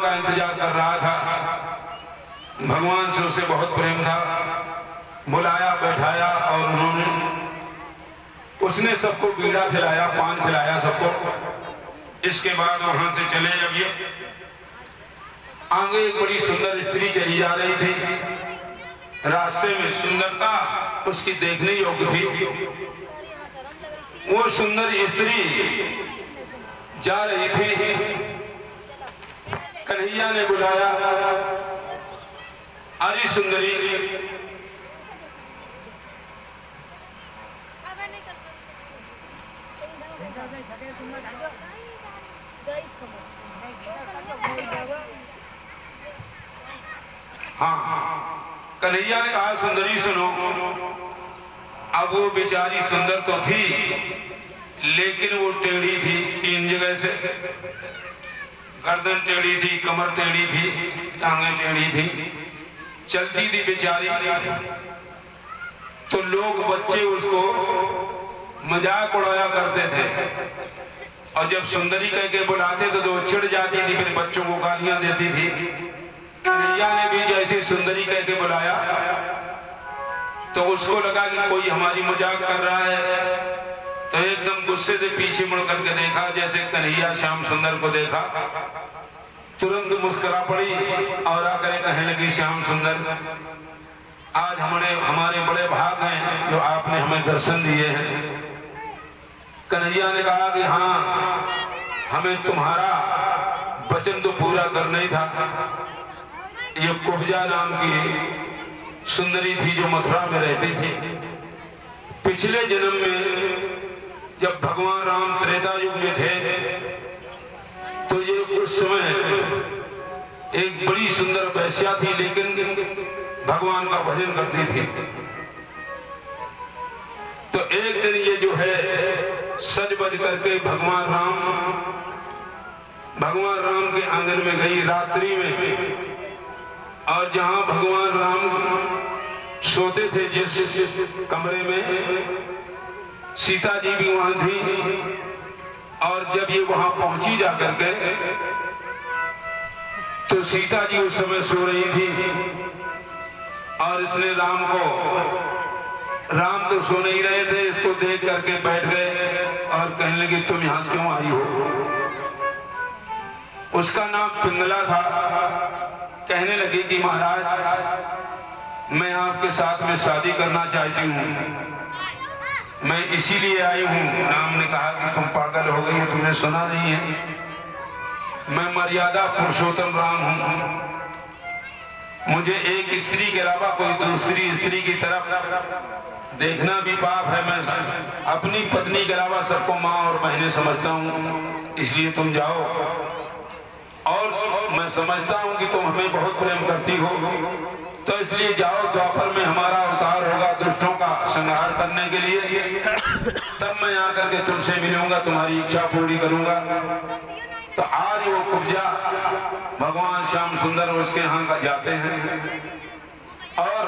का इंतजार कर रहा था। भगवान से उसे बहुत प्रेम था। बुलाया, बैठाया और उसने सबको बीड़ा खिलाया, पान खिलाया सबको। इसके बाद वहां से चले। अब ये आगे एक बड़ी सुंदर स्त्री चली जा रही थी। रास्ते में सुंदरता उसकी देखने योग्य थी। वो सुंदर स्त्री जा रही थी। कन्हैया ने बुलाया, अरे सुंदरी। हाँ, कन्हैया ने कहा सुंदरी सुनो। अब वो बेचारी सुंदर तो थी, लेकिन वो टेढ़ी थी 3 जगह से। गर्दन टेढ़ी थी, कमर टेढ़ी थी, टांगें टेढ़ी थी। चलती थी बेचारी तो लोग, बच्चे उसको मजाक उड़ाया करते थे। और जब सुंदरी कह के बुलाते तो वो चिढ़ जाती थी, फिर बच्चों को गालियां देती थी। कन्हैया ने भी जैसे सुंदरी कह के बुलाया तो उसको लगा कि कोई हमारी मजाक कर रहा है। तो एकदम गुस्से से पीछे मुड़ करके देखा, जैसे कन्हैया श्याम सुंदर को देखा, तुरंत मुस्कुरा पड़ी और आकर कहने लगी, श्याम सुंदर, आज हमारे बड़े भाग हैं जो आपने हमें दर्शन दिए हैं। कन्हैया ने कहा कि हाँ, हमें तुम्हारा वचन तो पूरा करना ही था। ये कुब्जा नाम की सुंदरी थी जो मथुरा में रहती थी। पिछले जन्म में जब भगवान राम त्रेता युग में थे तो ये उस समय एक बड़ी सुंदर वैश्या थी, लेकिन भगवान का भजन करती थी। तो एक दिन ये जो है सज बज करके भगवान राम के आंगन में गई रात्रि में। और जहां भगवान राम सोते थे, जिस कमरे में, सीता जी भी वहां थी। और जब ये वहां पहुंची जाकर के तो सीता जी उस समय सो रही थी। और इसने राम तो सो नहीं रहे थे, इसको देख करके बैठ गए और कहने लगे, तुम यहाँ क्यों आई हो? उसका नाम पिंगला था। कहने लगी कि महाराज, मैं आपके साथ में शादी करना चाहती हूँ, मैं इसीलिए आई हूँ। राम ने कहा कि तुम पागल हो गई हो, तुमने सुना नहीं है? मैं मर्यादा पुरुषोत्तम राम हूँ। मुझे एक स्त्री के अलावा कोई दूसरी स्त्री की तरफ देखना भी पाप है। मैं अपनी पत्नी के अलावा सबको माँ और बहनें समझता हूँ, इसलिए तुम जाओ। और मैं समझता हूँ कि तुम हमें बहुत प्रेम करती हो, तो इसलिए जाओ। द्वापर में हमारा अवतार होगा दुष्टों का संहार करने के लिए, तब मैं आकर के तुमसे मिलूंगा, तुम्हारी इच्छा पूरी करूंगा। तो आज वो कुब्जा भगवान श्याम सुंदर उसके यहाँ का जाते हैं और